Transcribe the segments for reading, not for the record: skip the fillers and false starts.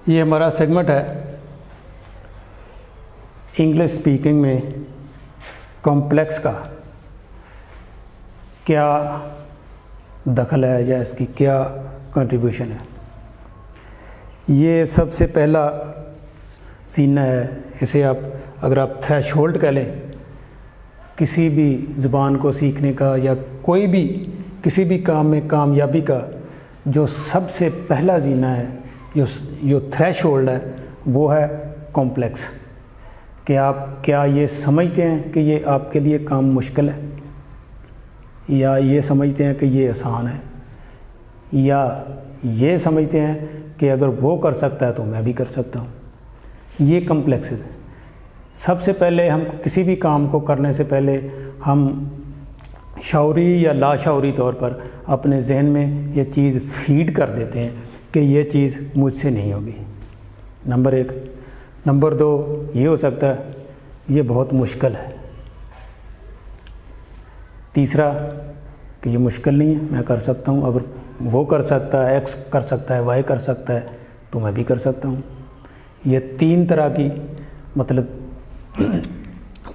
یہ ہمارا سیگمنٹ ہے انگلش اسپیکنگ میں کمپلیکس کا کیا دخل ہے یا اس کی کیا کنٹریبیوشن ہے۔ یہ سب سے پہلا سینہ ہے، اسے اگر آپ تھریش ہولڈ کہہ لیں کسی بھی زبان کو سیکھنے کا یا کوئی بھی کسی بھی کام میں کامیابی کا، جو سب سے پہلا زینہ ہے، جو تھریش ہولڈ ہے، وہ ہے کمپلیکس، کہ آپ کیا یہ سمجھتے ہیں کہ یہ آپ کے لیے کام مشکل ہے، یا یہ سمجھتے ہیں کہ یہ آسان ہے، یا یہ سمجھتے ہیں کہ اگر وہ کر سکتا ہے تو میں بھی کر سکتا ہوں۔ یہ کمپلیکس ہے۔ سب سے پہلے ہم کسی بھی کام کو کرنے سے پہلے ہم شعوری یا لاشعوری طور پر اپنے ذہن میں یہ چیز فیڈ کر دیتے ہیں کہ یہ چیز مجھ سے نہیں ہوگی، نمبر 1۔ نمبر 2، یہ ہو سکتا ہے یہ بہت مشکل ہے۔ تیسرا کہ یہ مشکل نہیں ہے، میں کر سکتا ہوں، اگر وہ کر سکتا ہے، ایکس کر سکتا ہے، وائی کر سکتا ہے تو میں بھی کر سکتا ہوں۔ یہ 3 طرح کی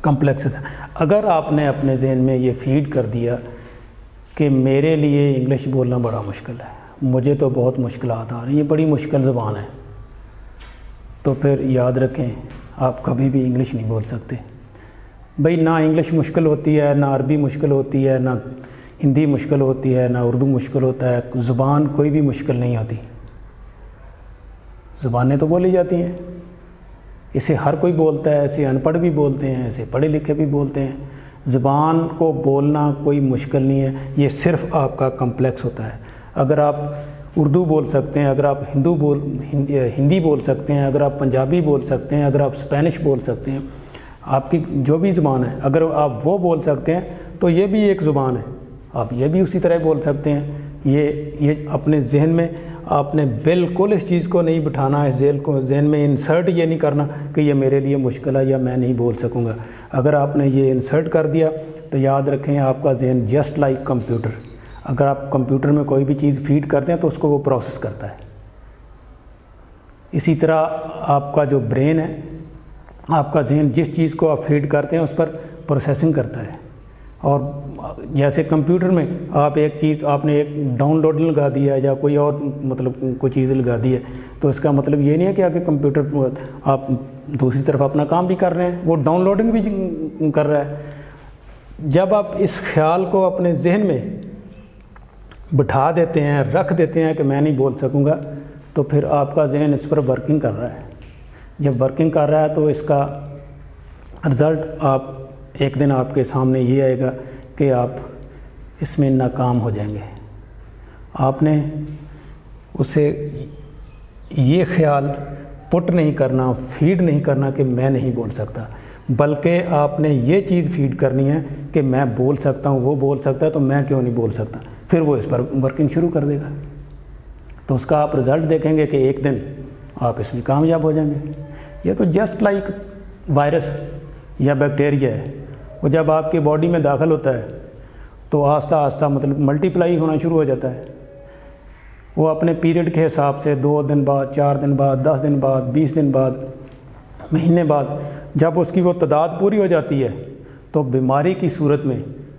کمپلیکس ہے۔ اگر آپ نے اپنے ذہن میں یہ فیڈ کر دیا کہ میرے لیے انگلش بولنا بڑا مشکل ہے، مجھے تو بہت مشکلات آ رہی ہیں، یہ بڑی مشکل زبان ہے، تو پھر یاد رکھیں آپ کبھی بھی انگلش نہیں بول سکتے۔ بھئی نہ انگلش مشکل ہوتی ہے، نہ عربی مشکل ہوتی ہے، نہ ہندی مشکل ہوتی ہے، نہ اردو مشکل ہوتا ہے، زبان کوئی بھی مشکل نہیں ہوتی۔ زبانیں تو بولی جاتی ہیں، اسے ہر کوئی بولتا ہے، اسے ان پڑھ بھی بولتے ہیں، اسے پڑھے لکھے بھی بولتے ہیں۔ زبان کو بولنا کوئی مشکل نہیں ہے، یہ صرف آپ کا کمپلیکس ہوتا ہے۔ اگر آپ اردو بول سکتے ہیں، اگر آپ ہندی بول سکتے ہیں، اگر آپ پنجابی بول سکتے ہیں، اگر آپ اسپینش بول سکتے ہیں، آپ کی جو بھی زبان ہے اگر آپ وہ بول سکتے ہیں تو یہ بھی ایک زبان ہے، آپ یہ بھی اسی طرح بول سکتے ہیں۔ یہ اپنے ذہن میں آپ نے بالکل اس چیز کو نہیں بٹھانا، اس ذہن میں انسرٹ یہ نہیں کرنا کہ یہ میرے لیے مشکل ہے یا میں نہیں بول سکوں گا۔ اگر آپ نے یہ انسرٹ کر دیا تو یاد رکھیں آپ کا ذہن جسٹ لائک کمپیوٹر، اگر آپ کمپیوٹر میں کوئی بھی چیز فیڈ کرتے ہیں تو اس کو وہ پروسیس کرتا ہے۔ اسی طرح آپ کا جو برین ہے، آپ کا ذہن جس چیز کو آپ فیڈ کرتے ہیں اس پر پروسیسنگ کرتا ہے۔ اور جیسے کمپیوٹر میں آپ نے ایک ڈاؤن لوڈ لگا دیا یا کوئی اور کوئی چیز لگا دی ہے، تو اس کا مطلب یہ نہیں ہے کہ آگے کمپیوٹر آپ دوسری طرف اپنا کام بھی کر رہے ہیں، وہ ڈاؤن لوڈنگ بھی کر رہا ہے۔ جب آپ اس خیال کو اپنے ذہن میں بٹھا دیتے ہیں، رکھ دیتے ہیں کہ میں نہیں بول سکوں گا، تو پھر آپ کا ذہن اس پر ورکنگ کر رہا ہے۔ جب ورکنگ کر رہا ہے تو اس کا رزلٹ ایک دن آپ کے سامنے یہ آئے گا کہ آپ اس میں ناکام ہو جائیں گے۔ آپ نے اسے یہ خیال پٹ نہیں کرنا، فیڈ نہیں کرنا کہ میں نہیں بول سکتا، بلکہ آپ نے یہ چیز فیڈ کرنی ہے کہ میں بول سکتا ہوں، وہ بول سکتا ہے تو میں کیوں نہیں بول سکتا، پھر وہ اس پر ورکنگ شروع کر دے گا۔ تو اس کا آپ رزلٹ دیکھیں گے کہ ایک دن آپ اس میں کامیاب ہو جائیں گے۔ یہ تو جسٹ لائک وائرس یا بیکٹیریا ہے، وہ جب آپ کی باڈی میں داخل ہوتا ہے تو آہستہ آہستہ ملٹیپلائی ہونا شروع ہو جاتا ہے۔ وہ اپنے پیریڈ کے حساب سے 2 دن بعد، 4 دن بعد، 10 دن بعد، 20 دن بعد، مہینے بعد، جب اس کی وہ تعداد پوری ہو جاتی ہے تو بیماری کی صورت میں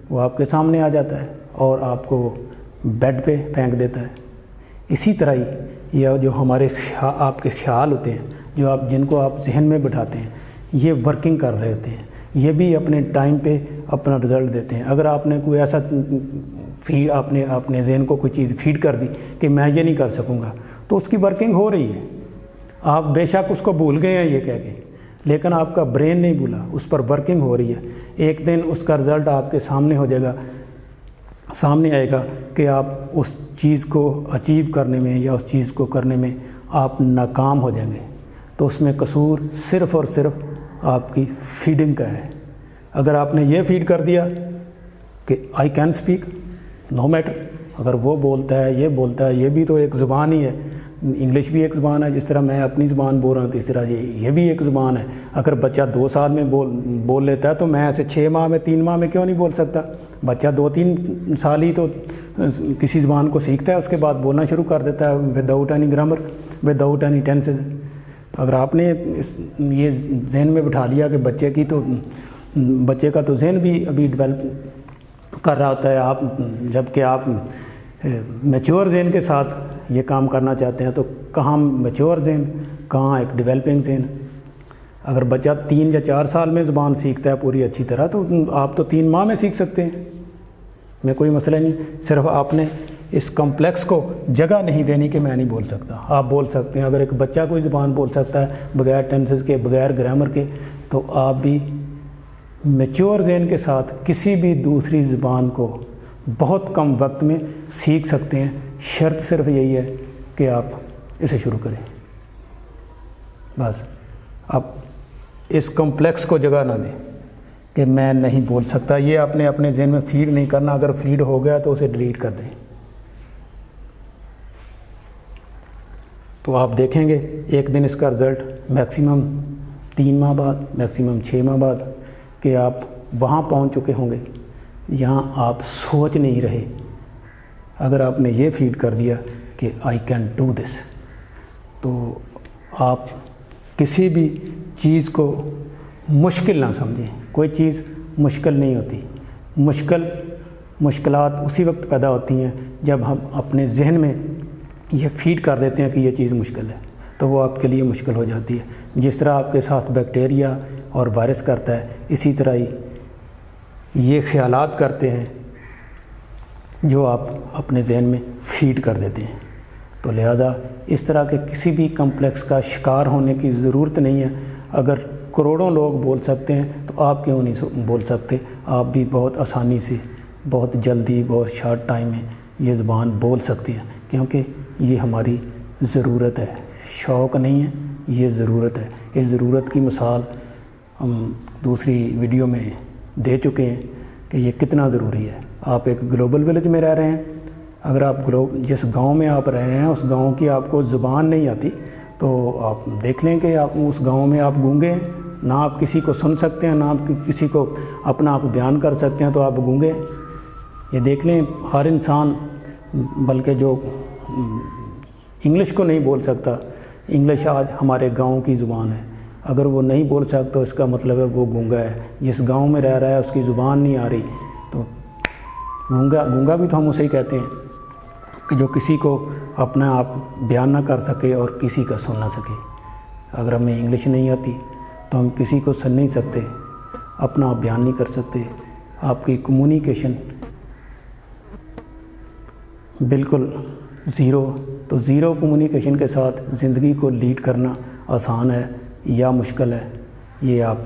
وہ آپ کے سامنے آ جاتا ہے اور آپ کو بیڈ پہ پھینک دیتا ہے۔ اسی طرح ہی یہ جو آپ کے خیال ہوتے ہیں، جن کو آپ ذہن میں بٹھاتے ہیں، یہ ورکنگ کر رہے ہوتے ہیں، یہ بھی اپنے ٹائم پہ اپنا رزلٹ دیتے ہیں۔ اگر آپ نے کوئی ایسا اپنے ذہن کو کوئی چیز فیڈ کر دی کہ میں یہ نہیں کر سکوں گا، تو اس کی ورکنگ ہو رہی ہے۔ آپ بے شک اس کو بھول گئے ہیں یہ کہہ کے، لیکن آپ کا برین نہیں بھولا، اس پر ورکنگ ہو رہی ہے۔ ایک دن اس کا رزلٹ آپ کے سامنے ہو جائے گا، سامنے آئے گا کہ آپ اس چیز کو اچیو کرنے میں یا اس چیز کو کرنے میں آپ ناکام ہو جائیں گے۔ تو اس میں قصور صرف اور صرف آپ کی فیڈنگ کا ہے۔ اگر آپ نے یہ فیڈ کر دیا کہ I can speak no matter, اگر وہ بولتا ہے، یہ بولتا ہے، یہ بھی تو ایک زبان ہی ہے، انگلش بھی ایک زبان ہے، جس طرح میں اپنی زبان بول رہا ہوں تو اس طرح یہ بھی ایک زبان ہے۔ اگر بچہ 2 سال میں بول لیتا ہے تو میں ایسے 6 ماہ میں 3 ماہ میں کیوں نہیں بول سکتا؟ بچہ 2-3 سال ہی تو کسی زبان کو سیکھتا ہے، اس کے بعد بولنا شروع کر دیتا ہے without any grammar, without any tenses. تو اگر آپ نے یہ ذہن میں بٹھا لیا کہ بچے کا تو ذہن بھی ابھی ڈیولپ کر رہا ہوتا ہے، آپ جب کہ آپ میچور ذہن کے ساتھ یہ کام کرنا چاہتے ہیں، تو کہاں میچور ذہن، کہاں ایک ڈیولپنگ ذہن۔ اگر بچہ 3 یا 4 سال میں زبان سیکھتا ہے پوری اچھی طرح، تو آپ تو 3 ماہ میں سیکھ سکتے ہیں، میں کوئی مسئلہ نہیں۔ صرف آپ نے اس کمپلیکس کو جگہ نہیں دینی کہ میں نہیں بول سکتا۔ آپ بول سکتے ہیں، اگر ایک بچہ کوئی زبان بول سکتا ہے بغیر ٹینسز کے، بغیر گرامر کے، تو آپ بھی میچور ذہن کے ساتھ کسی بھی دوسری زبان کو بہت کم وقت میں سیکھ سکتے ہیں۔ شرط صرف یہی ہے کہ آپ اسے شروع کریں، بس۔ آپ اس کمپلیکس کو جگہ نہ دیں کہ میں نہیں بول سکتا، یہ آپ نے اپنے ذہن میں فیڈ نہیں کرنا۔ اگر فیڈ ہو گیا تو اسے ڈیلیٹ کر دیں۔ تو آپ دیکھیں گے ایک دن اس کا رزلٹ میکسیمم 3 ماہ بعد، میکسیمم 6 ماہ بعد، کہ آپ وہاں پہنچ چکے ہوں گے یہاں آپ سوچ نہیں رہے۔ اگر آپ نے یہ فیڈ کر دیا کہ آئی کین ڈو دس، تو آپ کسی بھی چیز کو مشکل نہ سمجھیں۔ کوئی چیز مشکل نہیں ہوتی، مشکلات اسی وقت پیدا ہوتی ہیں جب ہم اپنے ذہن میں یہ فیڈ کر دیتے ہیں کہ یہ چیز مشکل ہے، تو وہ آپ کے لیے مشکل ہو جاتی ہے۔ جس طرح آپ کے ساتھ بیکٹیریا اور وائرس کرتا ہے، اسی طرح ہی یہ خیالات کرتے ہیں جو آپ اپنے ذہن میں فیڈ کر دیتے ہیں۔ تو لہٰذا اس طرح کے کسی بھی کمپلیکس کا شکار ہونے کی ضرورت نہیں ہے۔ اگر کروڑوں لوگ بول سکتے ہیں تو آپ کیوں نہیں بول سکتے؟ آپ بھی بہت آسانی سے، بہت جلدی، بہت شارٹ ٹائم میں یہ زبان بول سکتے ہیں، کیونکہ یہ ہماری ضرورت ہے، شوق نہیں ہے، یہ ضرورت ہے۔ اس ضرورت کی مثال ہم دوسری ویڈیو میں دے چکے ہیں کہ یہ کتنا ضروری ہے۔ آپ ایک گلوبل ولیج میں رہ رہے ہیں، اگر آپ جس گاؤں میں آپ رہ رہے ہیں اس گاؤں کی آپ کو زبان نہیں آتی، تو آپ دیکھ لیں کہ آپ اس گاؤں میں آپ گونگے ہیں، نہ آپ کسی کو سن سکتے ہیں، نہ آپ کسی کو اپنا آپ بیان کر سکتے ہیں، تو آپ گونگے ہیں۔ یہ دیکھ لیں ہر انسان، بلکہ جو انگلش کو نہیں بول سکتا، انگلش آج ہمارے گاؤں کی زبان ہے، اگر وہ نہیں بول سکتا اس کا مطلب ہے وہ گونگا ہے۔ جس گاؤں میں رہ رہا ہے اس کی زبان نہیں آ رہی، تو گونگا بھی تو ہم اسے ہی کہتے ہیں کہ جو کسی کو اپنا آپ بیان نہ کر سکے اور کسی کا سن نہ سکے۔ اگر ہمیں انگلش نہیں آتی تو ہم کسی کو سن نہیں سکتے، اپنا آپ بیان نہیں کر سکتے۔ آپ کی کمیونیکیشن بالکل زیرو، تو زیرو کمیونیکیشن کے ساتھ زندگی کو لیڈ کرنا آسان ہے یا مشکل ہے، یہ آپ